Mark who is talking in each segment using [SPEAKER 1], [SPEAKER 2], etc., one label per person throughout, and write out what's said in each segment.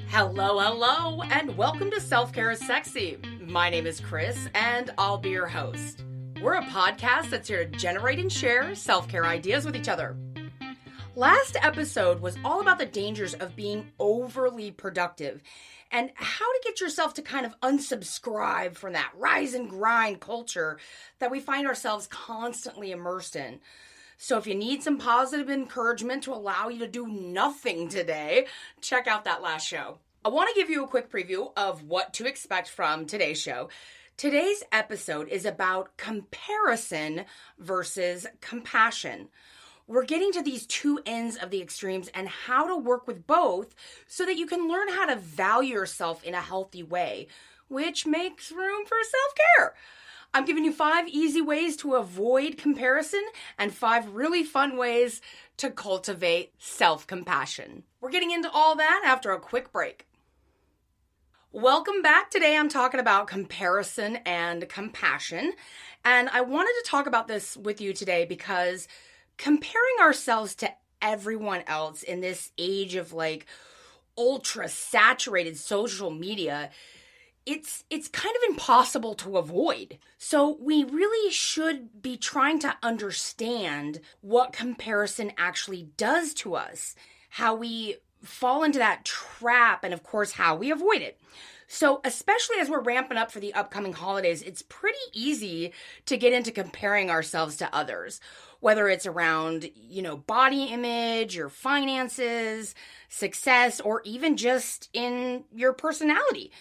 [SPEAKER 1] Hello, and welcome to Self-Care is Sexy. My name is Chris, and I'll be your host. We're a podcast that's here to generate and share self-care ideas with each other. Last episode was all about the dangers of being overly productive and how to get yourself to kind of unsubscribe from that rise and grind culture that we find ourselves constantly immersed in. So if you need some positive encouragement to allow you to do nothing today, check out that last show. I want to give you a quick preview of what to expect from today's show. Today's episode is about comparison versus compassion. We're getting to these two ends of the extremes and how to work with both so that you can learn how to value yourself in a healthy way, which makes room for self-care. I'm giving you 5 easy ways to avoid comparison and 5 really fun ways to cultivate self-compassion. We're getting into all that after a quick break. Welcome back. Today I'm talking about comparison and compassion. And I wanted to talk about this with you today because comparing ourselves to everyone else in this age of ultra saturated social media, it's kind of impossible to avoid. So we really should be trying to understand what comparison actually does to us, how we fall into that trap, and of course, how we avoid it. So especially as we're ramping up for the upcoming holidays, it's pretty easy to get into comparing ourselves to others, whether it's around, body image, your finances, success, or even just in your personality.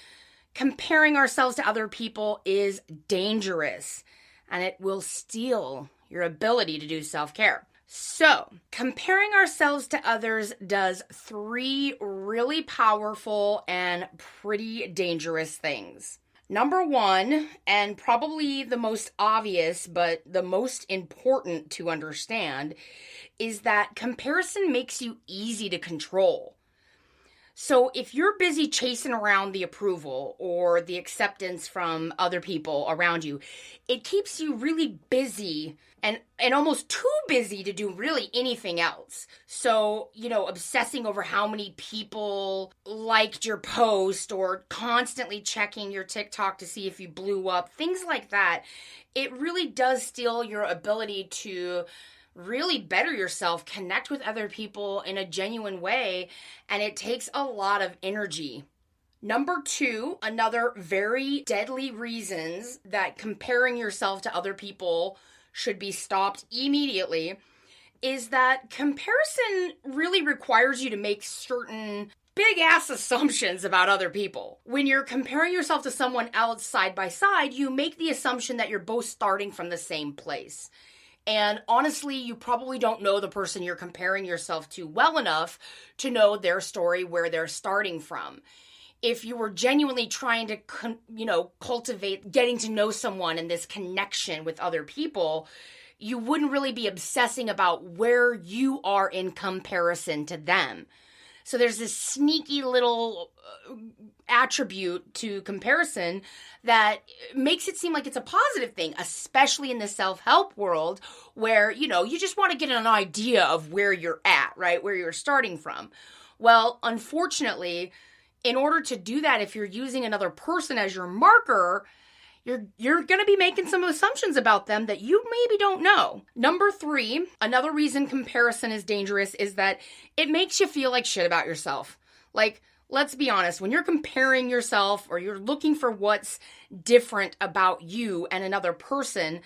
[SPEAKER 1] Comparing ourselves to other people is dangerous, and it will steal your ability to do self-care. So, comparing ourselves to others does 3 really powerful and pretty dangerous things. Number 1, and probably the most obvious, but the most important to understand, is that comparison makes you easy to control. So if you're busy chasing around the approval or the acceptance from other people around you, it keeps you really busy and almost too busy to do really anything else. So, obsessing over how many people liked your post or constantly checking your TikTok to see if you blew up, things like that, it really does steal your ability to really better yourself, connect with other people in a genuine way, and it takes a lot of energy. Number 2, another very deadly reasons that comparing yourself to other people should be stopped immediately is that comparison really requires you to make certain big-ass assumptions about other people. When you're comparing yourself to someone else side by side, you make the assumption that you're both starting from the same place. And honestly, you probably don't know the person you're comparing yourself to well enough to know their story, where they're starting from. If you were genuinely trying to, cultivate getting to know someone and this connection with other people, you wouldn't really be obsessing about where you are in comparison to them. So there's this sneaky little attribute to comparison that makes it seem like it's a positive thing, especially in the self-help world where, you just want to get an idea of where you're at, right? Where you're starting from. Well, unfortunately, in order to do that, if you're using another person as your marker, you're going to be making some assumptions about them that you maybe don't know. Number 3, another reason comparison is dangerous is that it makes you feel like shit about yourself. Let's be honest, when you're comparing yourself or you're looking for what's different about you and another person,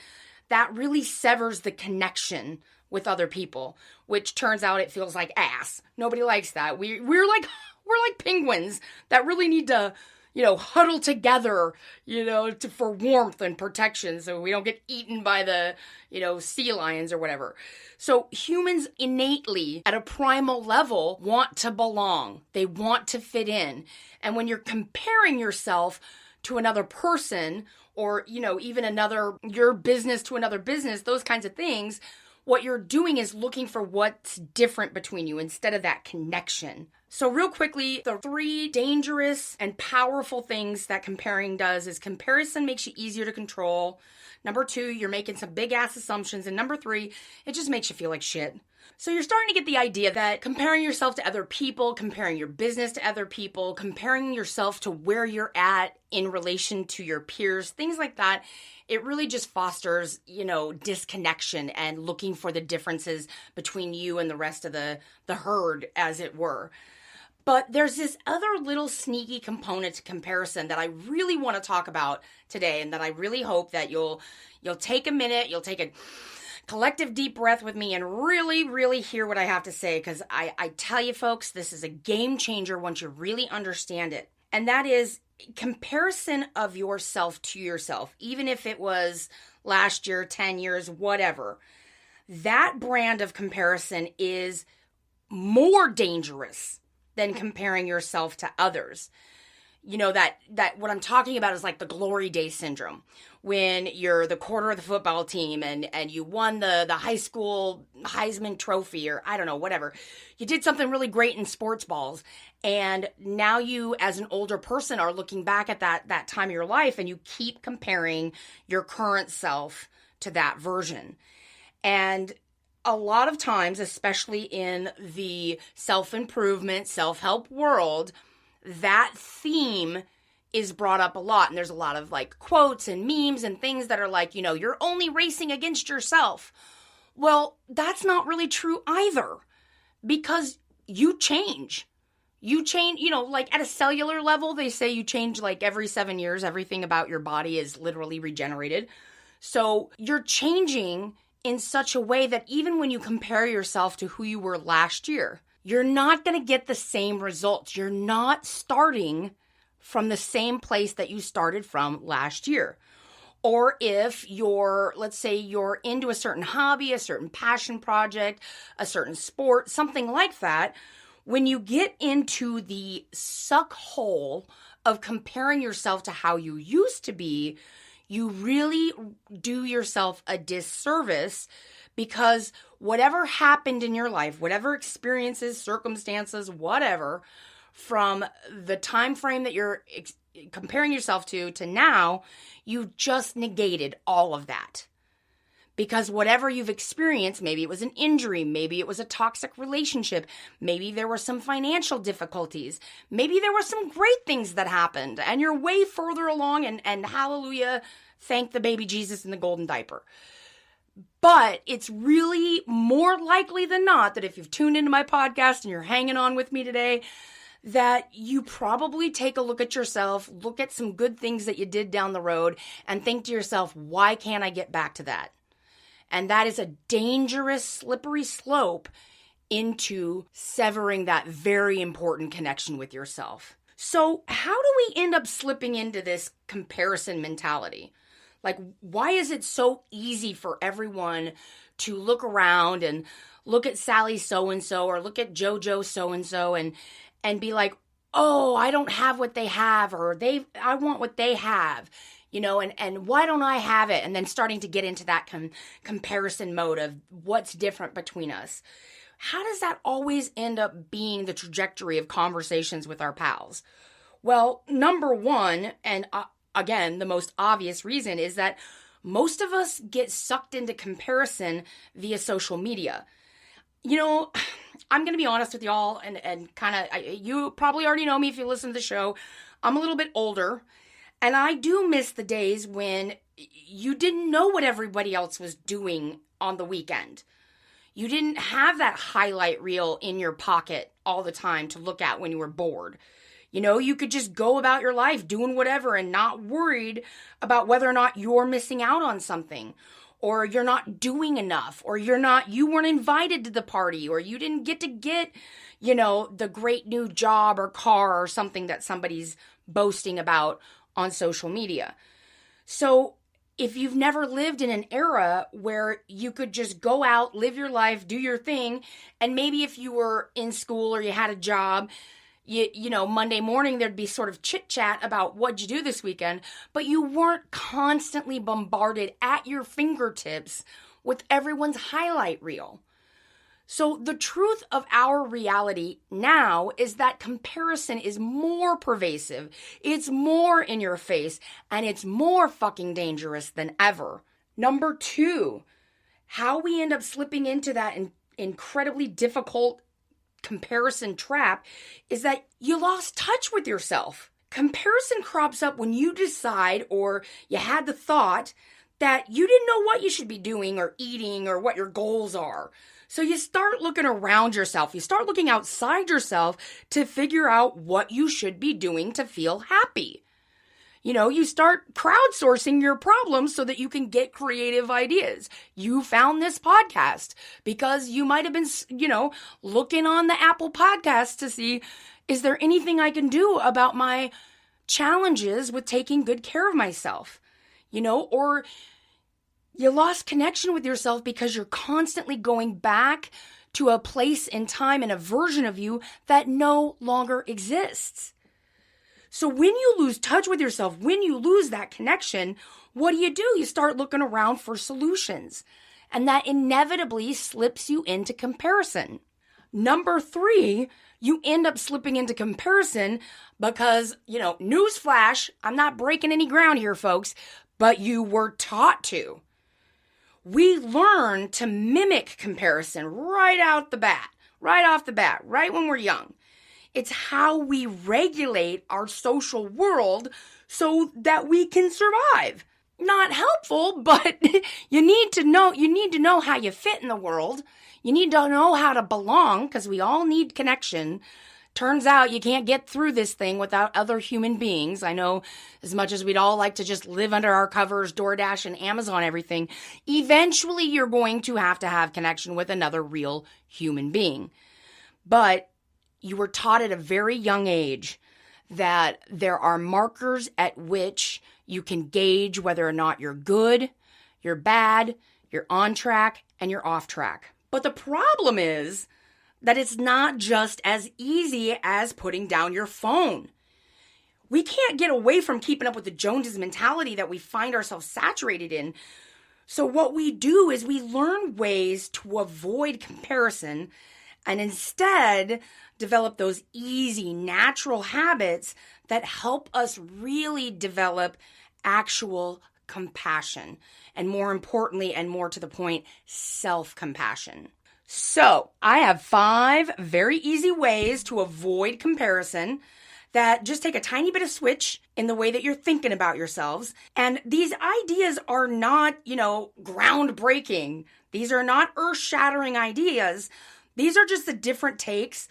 [SPEAKER 1] that really severs the connection with other people, which turns out it feels like ass. Nobody likes that. We're like penguins that really need to huddle together, for warmth and protection so we don't get eaten by the, sea lions or whatever. So humans innately, at a primal level, want to belong. They want to fit in. And when you're comparing yourself to another person or, even your business to another business, those kinds of things, what you're doing is looking for what's different between you instead of that connection. So real quickly, the 3 dangerous and powerful things that comparing does is comparison makes you easier to control. Number 2, you're making some big ass assumptions. And number 3, it just makes you feel like shit. So you're starting to get the idea that comparing yourself to other people, comparing your business to other people, comparing yourself to where you're at in relation to your peers, things like that, it really just fosters, disconnection and looking for the differences between you and the rest of the herd, as it were. But there's this other little sneaky component to comparison that I really want to talk about today, and that I really hope that you'll take a minute, you'll take a collective deep breath with me and really, really hear what I have to say, because I tell you folks, this is a game changer once you really understand it. And that is comparison of yourself to yourself, even if it was last year, 10 years, whatever. That brand of comparison is more dangerous than comparing yourself to others. That what I'm talking about is like the glory day syndrome, when you're the quarter of the football team and you won the high school Heisman Trophy, or I don't know, whatever. You did something really great in sports balls, and now you, as an older person, are looking back at that time of your life, and you keep comparing your current self to that version. And a lot of times, especially in the self-improvement, self-help world, that theme is brought up a lot. And there's a lot of like quotes and memes and things that are like, you're only racing against yourself. Well, that's not really true either, because you change. You change, like at a cellular level, they say you change like every 7 years. Everything about your body is literally regenerated. So you're changing in such a way that even when you compare yourself to who you were last year, you're not going to get the same results. You're not starting from the same place that you started from last year. Or if let's say you're into a certain hobby, a certain passion project, a certain sport, something like that, when you get into the suck hole of comparing yourself to how you used to be, you really do yourself a disservice, because whatever happened in your life, whatever experiences, circumstances, whatever, from the time frame that you're comparing yourself to now, you just negated all of that. Because whatever you've experienced, maybe it was an injury, maybe it was a toxic relationship, maybe there were some financial difficulties, maybe there were some great things that happened, and you're way further along, and hallelujah, thank the baby Jesus in the golden diaper. But it's really more likely than not that if you've tuned into my podcast and you're hanging on with me today, that you probably take a look at yourself, look at some good things that you did down the road, and think to yourself, why can't I get back to that? And that is a dangerous, slippery slope into severing that very important connection with yourself. So how do we end up slipping into this comparison mentality? Like, why is it so easy for everyone to look around and look at Sally so-and-so or look at JoJo so-and-so and be like, oh, I don't have what they have, or I want what they have, and why don't I have it? And then starting to get into that comparison mode of what's different between us. How does that always end up being the trajectory of conversations with our pals? Well, number one, and again, the most obvious reason, is that most of us get sucked into comparison via social media. I'm going to be honest with y'all, and kind of, you probably already know me if you listen to the show. I'm a little bit older, and I do miss the days when you didn't know what everybody else was doing on the weekend. You didn't have that highlight reel in your pocket all the time to look at when you were bored. You could just go about your life doing whatever and not worried about whether or not you're missing out on something, or you're not doing enough, or you weren't invited to the party, or you didn't get the great new job or car or something that somebody's boasting about on social media. So if you've never lived in an era where you could just go out, live your life, do your thing, and maybe if you were in school or you had a job, Monday morning there'd be sort of chit chat about what'd you do this weekend, but you weren't constantly bombarded at your fingertips with everyone's highlight reel. So the truth of our reality now is that comparison is more pervasive, it's more in your face, and it's more fucking dangerous than ever. Number 2, how we end up slipping into that incredibly difficult comparison trap is that you lost touch with yourself. Comparison crops up when you decide, or you had the thought, that you didn't know what you should be doing or eating or what your goals are. So you start looking around yourself. You start looking outside yourself to figure out what you should be doing to feel happy. You start crowdsourcing your problems so that you can get creative ideas. You found this podcast because you might have been, looking on the Apple Podcast to see, is there anything I can do about my challenges with taking good care of myself? Or you lost connection with yourself because you're constantly going back to a place in time and a version of you that no longer exists. So when you lose touch with yourself, when you lose that connection, what do? You start looking around for solutions. And that inevitably slips you into comparison. Number 3, you end up slipping into comparison because, newsflash, I'm not breaking any ground here, folks, but you were taught to. We learn to mimic comparison right off the bat, right when we're young. It's how we regulate our social world so that we can survive. Not helpful, but you need to know how you fit in the world. You need to know how to belong, because we all need connection. Turns out you can't get through this thing without other human beings. I know, as much as we'd all like to just live under our covers, DoorDash and Amazon, everything, eventually you're going to have connection with another real human being. But you were taught at a very young age that there are markers at which you can gauge whether or not you're good, you're bad, you're on track, and you're off track. But the problem is that it's not just as easy as putting down your phone. We can't get away from keeping up with the Joneses mentality that we find ourselves saturated in. So what we do is we learn ways to avoid comparison and instead develop those easy, natural habits that help us really develop actual compassion. And more importantly, and more to the point, self-compassion. So I have 5 very easy ways to avoid comparison that just take a tiny bit of switch in the way that you're thinking about yourselves. And these ideas are not, groundbreaking. These are not earth-shattering ideas. These are just the different takes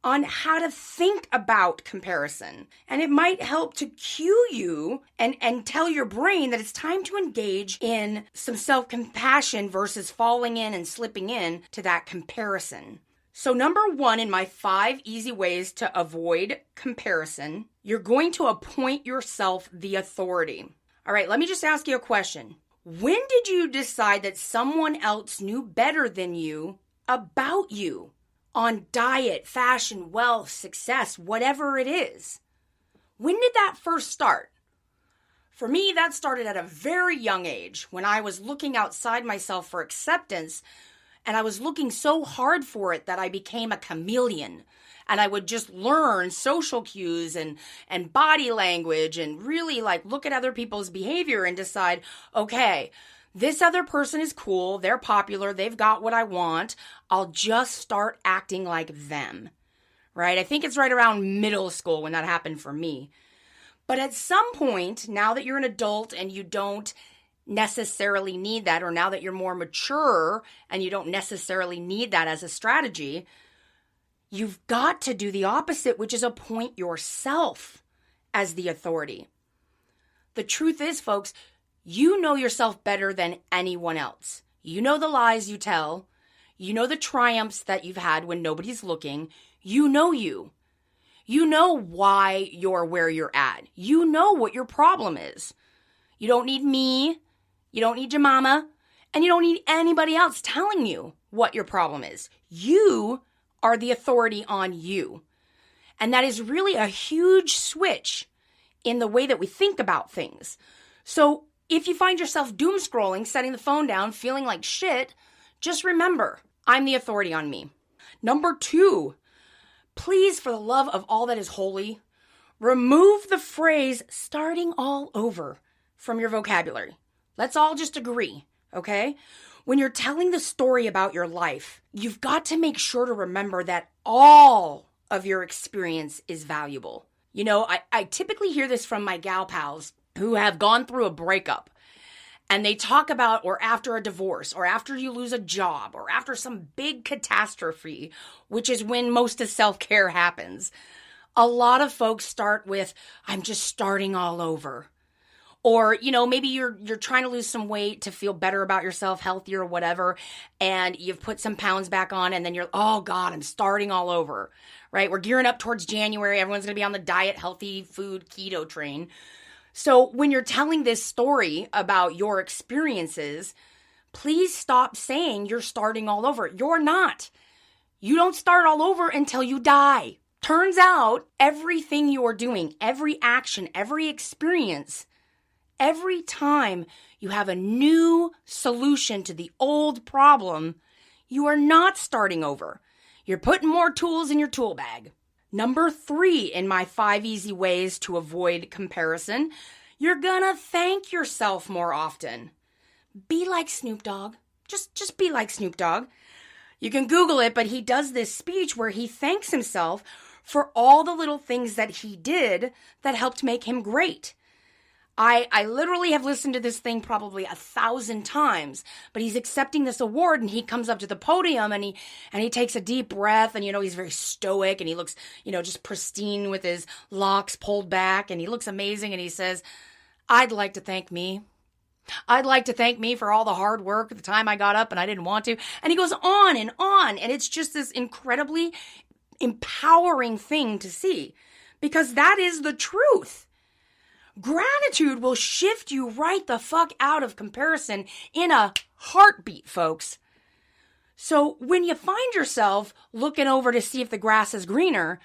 [SPEAKER 1] on how to think about comparison. And it might help to cue you and tell your brain that it's time to engage in some self-compassion versus falling in and slipping in to that comparison. So number 1 in my 5 easy ways to avoid comparison, you're going to appoint yourself the authority. All right, let me just ask you a question. When did you decide that someone else knew better than you about you on diet, fashion, wealth, success, whatever it is? When did that first start? For me, that started at a very young age when I was looking outside myself for acceptance, and I was looking so hard for it that I became a chameleon. And I would just learn social cues and body language and really look at other people's behavior and decide, okay, this other person is cool, they're popular, they've got what I want, I'll just start acting like them, right? I think it's right around middle school when that happened for me. But at some point, now that you're an adult and you don't necessarily need that, or now that you're more mature and you don't necessarily need that as a strategy, you've got to do the opposite, which is appoint yourself as the authority. The truth is, folks, you know yourself better than anyone else. You know the lies you tell. You know the triumphs that you've had when nobody's looking. You know you. You know why you're where you're at. You know what your problem is. You don't need me. You don't need your mama. And you don't need anybody else telling you what your problem is. You are the authority on you. And that is really a huge switch in the way that we think about things. So if you find yourself doom scrolling, setting the phone down, feeling like shit, just remember, I'm the authority on me. Number 2, please, for the love of all that is holy, remove the phrase starting all over from your vocabulary. Let's all just agree, okay? When you're telling the story about your life, you've got to make sure to remember that all of your experience is valuable. You know, I typically hear this from my gal pals who have gone through a breakup, and they talk about, or after a divorce, or after you lose a job, or after some big catastrophe, which is when most of self-care happens. A lot of folks start with, I'm just starting all over. Or, you know, maybe you're trying to lose some weight to feel better about yourself, healthier or whatever, and you've put some pounds back on, and then you're, oh God, I'm starting all over, right? We're gearing up towards January. Everyone's going to be on the diet, healthy food, keto train. So when you're telling this story about your experiences, please stop saying you're starting all over. You're not. You don't start all over until you die. Turns out everything you're doing, every action, every experience, every time you have a new solution to the old problem, you are not starting over. You're putting more tools in your tool bag. Number 3 in my 5 easy ways to avoid comparison, you're gonna thank yourself more often. Be like Snoop Dogg. Just be like Snoop Dogg. You can Google it, but he does this speech where he thanks himself for all the little things that he did that helped make him great. I literally have listened to this thing probably 1,000 times, but he's accepting this award and he comes up to the podium and he takes a deep breath and, you know, he's very stoic and he looks, you know, just pristine with his locks pulled back and he looks amazing and he says, I'd like to thank me. I'd like to thank me for all the hard work at the time I got up and I didn't want to. And he goes on and it's just this incredibly empowering thing to see because that is the truth. Gratitude will shift you right the fuck out of comparison in a heartbeat, folks. So when you find yourself looking over to see if the grass is greener,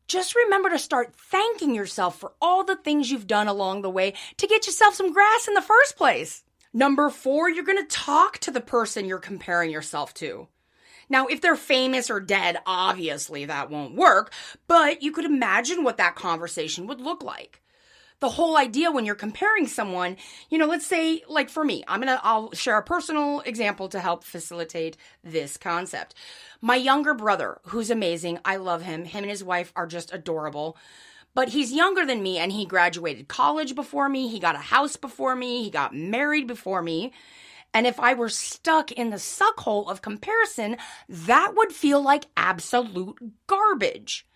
[SPEAKER 1] just remember to start thanking yourself for all the things you've done along the way to get yourself some grass in the first place. Number 4, you're going to talk to the person you're comparing yourself to. Now, if they're famous or dead, obviously that won't work, but you could imagine what that conversation would look like. The whole idea when you're comparing someone, you know, let's say, like for me, I'll share a personal example to help facilitate this concept. My younger brother, who's amazing, I love him. Him and his wife are just adorable. But he's younger than me and he graduated college before me. He got a house before me. He got married before me. And if I were stuck in the suck hole of comparison, that would feel like absolute garbage.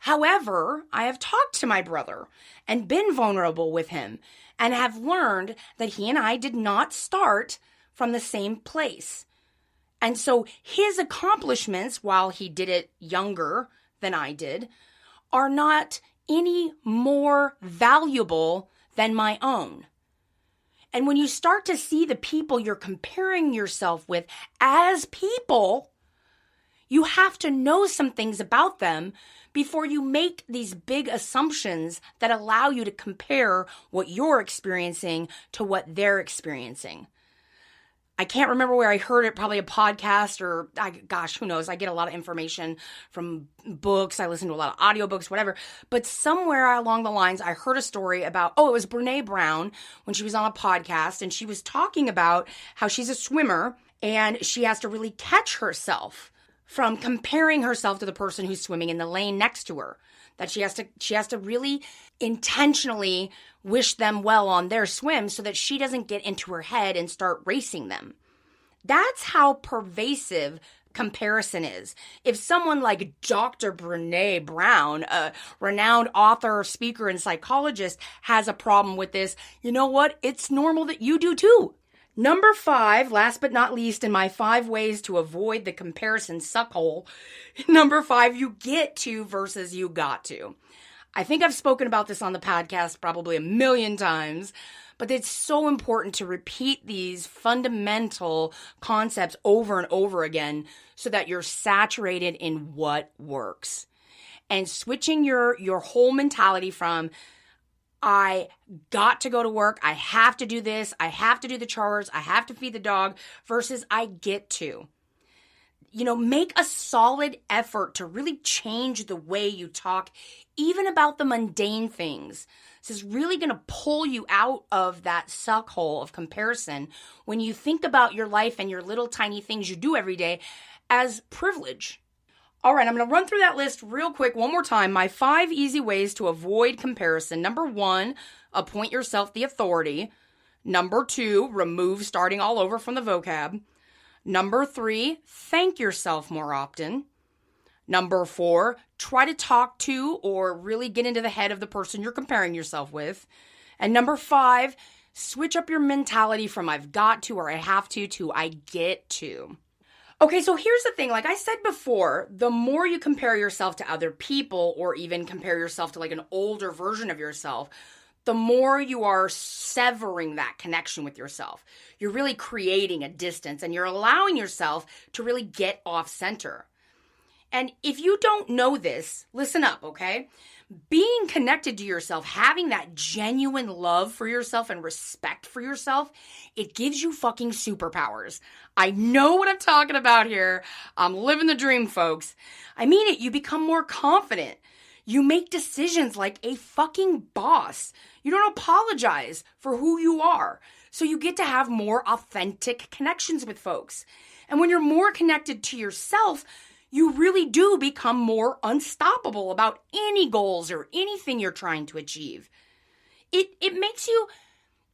[SPEAKER 1] However, I have talked to my brother and been vulnerable with him and have learned that he and I did not start from the same place. And so his accomplishments, while he did it younger than I did, are not any more valuable than my own. And when you start to see the people you're comparing yourself with as people, you have to know some things about them before you make these big assumptions that allow you to compare what you're experiencing to what they're experiencing. I can't remember where I heard it, probably a podcast or, gosh, who knows? I get a lot of information from books. I listen to a lot of audiobooks, whatever. But somewhere along the lines, I heard a story about, it was Brene Brown when she was on a podcast and she was talking about how she's a swimmer and she has to really catch herself from comparing herself to the person who's swimming in the lane next to her. That she has to really intentionally wish them well on their swim so that she doesn't get into her head and start racing them. That's how pervasive comparison is. If someone like Dr. Brene Brown, a renowned author, speaker, and psychologist has a problem with this, you know what? It's normal that you do too. Number 5, last but not least, in my 5 ways to avoid the comparison suckhole. Number 5, you get to versus you got to. I think I've spoken about this on the podcast probably 1,000,000 times, but it's so important to repeat these fundamental concepts over and over again so that you're saturated in what works. And switching your whole mentality from, I got to go to work, I have to do this, I have to do the chores, I have to feed the dog, versus I get to. make a solid effort to really change the way you talk, even about the mundane things. This is really going to pull you out of that suck hole of comparison when you think about your life and your little tiny things you do every day as privilege. All right, I'm going to run through that list real quick one more time. My 5 easy ways to avoid comparison. Number 1, appoint yourself the authority. Number 2, remove starting all over from the vocab. Number 3, thank yourself more often. Number 4, try to talk to or really get into the head of the person you're comparing yourself with. And number 5, switch up your mentality from I've got to or I have to I get to. Okay, so here's the thing. Like I said before, the more you compare yourself to other people or even compare yourself to like an older version of yourself, the more you are severing that connection with yourself. You're really creating a distance and you're allowing yourself to really get off center. And if you don't know this, listen up, okay? Being connected to yourself, having that genuine love for yourself and respect for yourself, it gives you fucking superpowers. I know what I'm talking about here. I'm living the dream, folks. I mean it. You become more confident. You make decisions like a fucking boss. You don't apologize for who you are. So you get to have more authentic connections with folks. And when you're more connected to yourself, you really do become more unstoppable about any goals or anything you're trying to achieve. It makes you,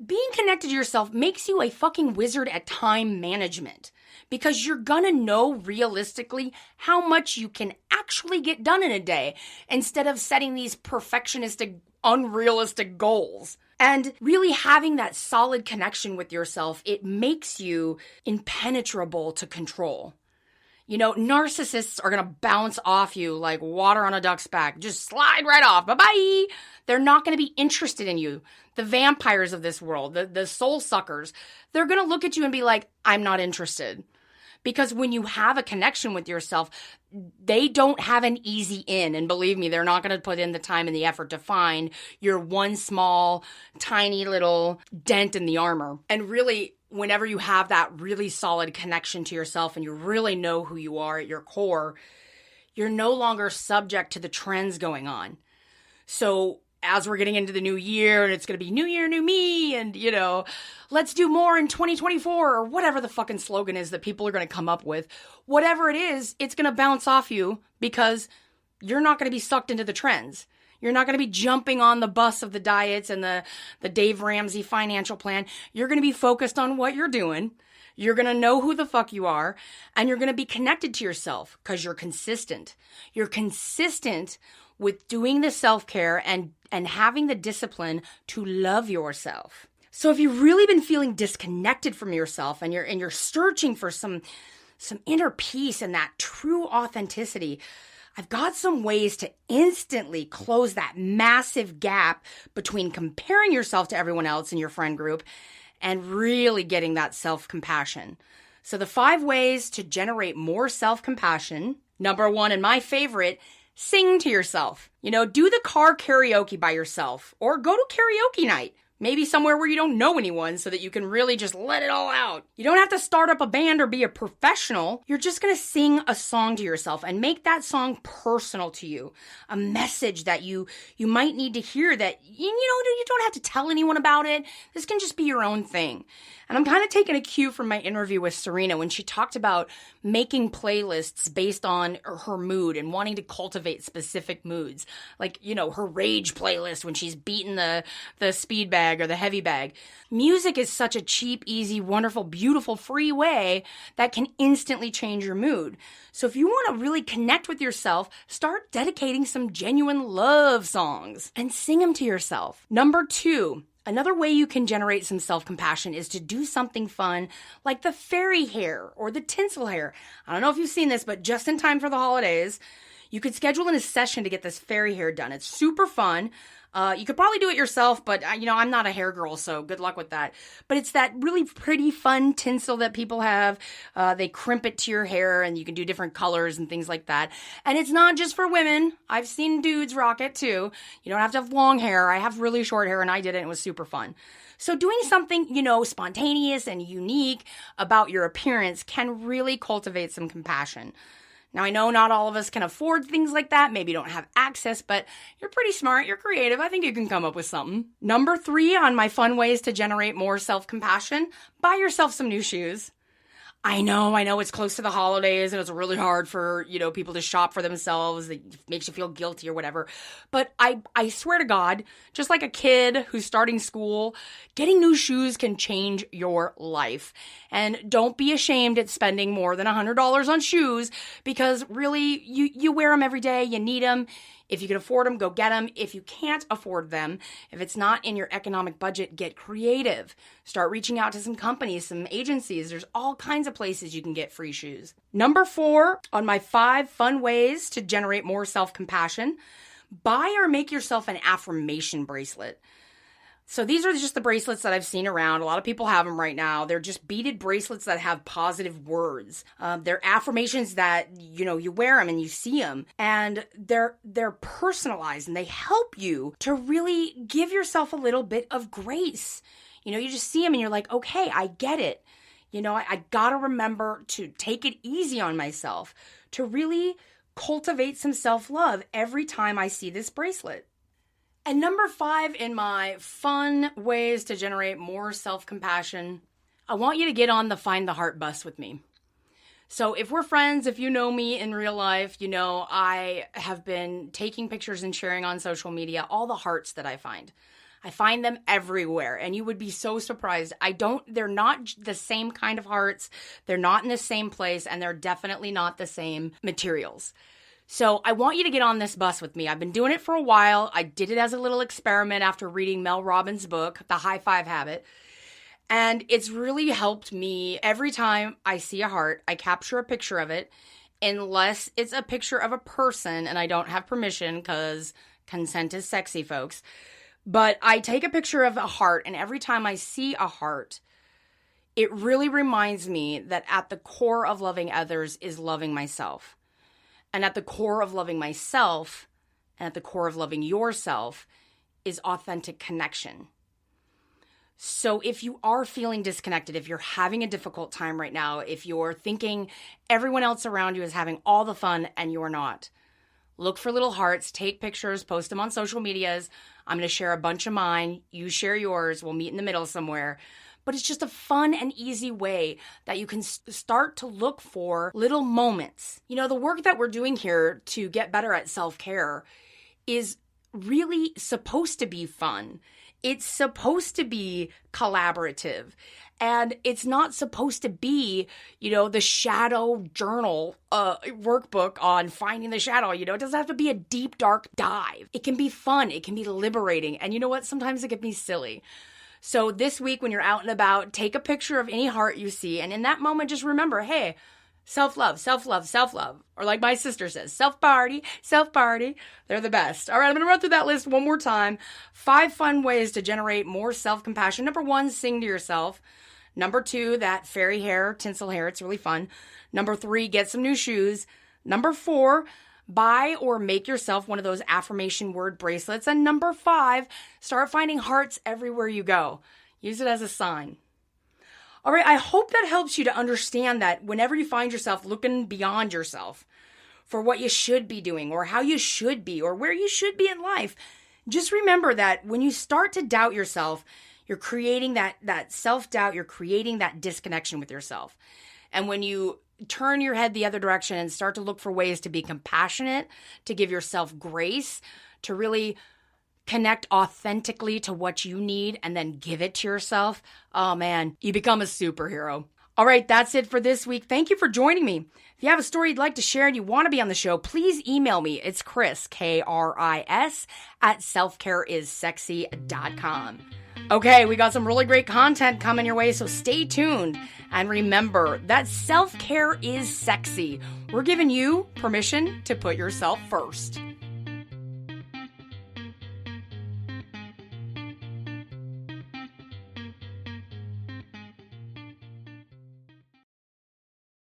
[SPEAKER 1] being connected to yourself makes you a fucking wizard at time management because you're gonna know realistically how much you can actually get done in a day instead of setting these perfectionistic, unrealistic goals. And really having that solid connection with yourself, it makes you impenetrable to control. Narcissists are going to bounce off you like water on a duck's back. Just slide right off. Bye-bye. They're not going to be interested in you. The vampires of this world, the soul suckers, they're going to look at you and be like, I'm not interested. Because when you have a connection with yourself, they don't have an easy in. And believe me, they're not going to put in the time and the effort to find your one small, tiny little dent in the armor. And really, whenever you have that really solid connection to yourself and you really know who you are at your core, you're no longer subject to the trends going on. So as we're getting into the new year and it's going to be new year, new me, and let's do more in 2024 or whatever the fucking slogan is that people are going to come up with, whatever it is, it's going to bounce off you because you're not going to be sucked into the trends. You're not going to be jumping on the bus of the diets and the Dave Ramsey financial plan. You're going to be focused on what you're doing. You're going to know who the fuck you are, and you're going to be connected to yourself because you're consistent. You're consistent with doing the self-care and having the discipline to love yourself. So if you've really been feeling disconnected from yourself and you're searching for some inner peace and that true authenticity, I've got some ways to instantly close that massive gap between comparing yourself to everyone else in your friend group and really getting that self-compassion. So the 5 ways to generate more self-compassion. Number 1, and my favorite, sing to yourself. Do the car karaoke by yourself or go to karaoke night. Maybe somewhere where you don't know anyone so that you can really just let it all out. You don't have to start up a band or be a professional. You're just going to sing a song to yourself and make that song personal to you. A message that you might need to hear that, you don't have to tell anyone about it. This can just be your own thing. And I'm kind of taking a cue from my interview with Serena when she talked about making playlists based on her mood and wanting to cultivate specific moods. Like, her rage playlist when she's beating the speed bag or the heavy bag. Music is such a cheap, easy, wonderful, beautiful, free way that can instantly change your mood. So if you want to really connect with yourself, start dedicating some genuine love songs and sing them to yourself. Number 2, another way you can generate some self-compassion is to do something fun like the fairy hair or the tinsel hair. I don't know if you've seen this, but just in time for the holidays, you could schedule in a session to get this fairy hair done. It's super fun. You could probably do it yourself, but I'm not a hair girl, so good luck with that. But it's that really pretty, fun tinsel that people have. They crimp it to your hair, and you can do different colors and things like that. And it's not just for women. I've seen dudes rock it too. You don't have to have long hair. I have really short hair, and I did it, and it was super fun. So doing something, spontaneous and unique about your appearance can really cultivate some compassion. Now, I know not all of us can afford things like that. Maybe you don't have access, but you're pretty smart. You're creative. I think you can come up with something. Number 3 on my fun ways to generate more self-compassion, buy yourself some new shoes. I know it's close to the holidays and it's really hard for, people to shop for themselves. It makes you feel guilty or whatever. But I swear to God, just like a kid who's starting school, getting new shoes can change your life. And don't be ashamed at spending more than $100 on shoes, because really you wear them every day. You need them. If you can afford them, go get them. If you can't afford them, if it's not in your economic budget, get creative. Start reaching out to some companies, some agencies. There's all kinds of places you can get free shoes. Number 4 on my 5 fun ways to generate more self-compassion, buy or make yourself an affirmation bracelet. So these are just the bracelets that I've seen around. A lot of people have them right now. They're just beaded bracelets that have positive words. They're affirmations that, you wear them and you see them. And they're personalized, and they help you to really give yourself a little bit of grace. You just see them and you're like, okay, I get it. I gotta remember to take it easy on myself, to really cultivate some self-love every time I see this bracelet. And number 5 in my fun ways to generate more self-compassion, I want you to get on the Find the Heart bus with me. So if we're friends, if you know me in real life, I have been taking pictures and sharing on social media all the hearts that I find. I find them everywhere, and you would be so surprised. They're not the same kind of hearts. They're not in the same place, and they're definitely not the same materials. So I want you to get on this bus with me. I've been doing it for a while. I did it as a little experiment after reading Mel Robbins' book, The High Five Habit. And it's really helped me. Every time I see a heart, I capture a picture of it, unless it's a picture of a person and I don't have permission, because consent is sexy, folks. But I take a picture of a heart, and every time I see a heart, it really reminds me that at the core of loving others is loving myself. And at the core of loving myself, and at the core of loving yourself, is authentic connection. So if you are feeling disconnected, if you're having a difficult time right now, if you're thinking everyone else around you is having all the fun and you're not, look for little hearts, take pictures, post them on social medias. I'm going to share a bunch of mine. You share yours. We'll meet in the middle somewhere. But it's just a fun and easy way that you can start to look for little moments. The work that we're doing here to get better at self-care is really supposed to be fun. It's supposed to be collaborative. And it's not supposed to be, the shadow journal workbook on finding the shadow. It doesn't have to be a deep, dark dive. It can be fun. It can be liberating. And you know what? Sometimes it can be silly. So this week when you're out and about, take a picture of any heart you see. And in that moment, just remember, hey, self-love, self-love, self-love. Or like my sister says, self-party, self-party. They're the best. All right, I'm going to run through that list one more time. 5 fun ways to generate more self-compassion. Number 1, sing to yourself. Number 2, that fairy hair, tinsel hair. It's really fun. Number 3, get some new shoes. Number 4, buy or make yourself one of those affirmation word bracelets. And number 5, start finding hearts everywhere you go. Use it as a sign. All right, I hope that helps you to understand that whenever you find yourself looking beyond yourself for what you should be doing or how you should be or where you should be in life, just remember that when you start to doubt yourself, you're creating that self-doubt, you're creating that disconnection with yourself. And when you turn your head the other direction and start to look for ways to be compassionate, to give yourself grace, to really connect authentically to what you need and then give it to yourself, oh man, you become a superhero. All right, that's it for this week. Thank you for joining me. If you have a story you'd like to share and you want to be on the show, please email me. It's Chris, Kris, at selfcareissexy.com. Okay, we got some really great content coming your way, so stay tuned. And remember that self-care is sexy. We're giving you permission to put yourself first.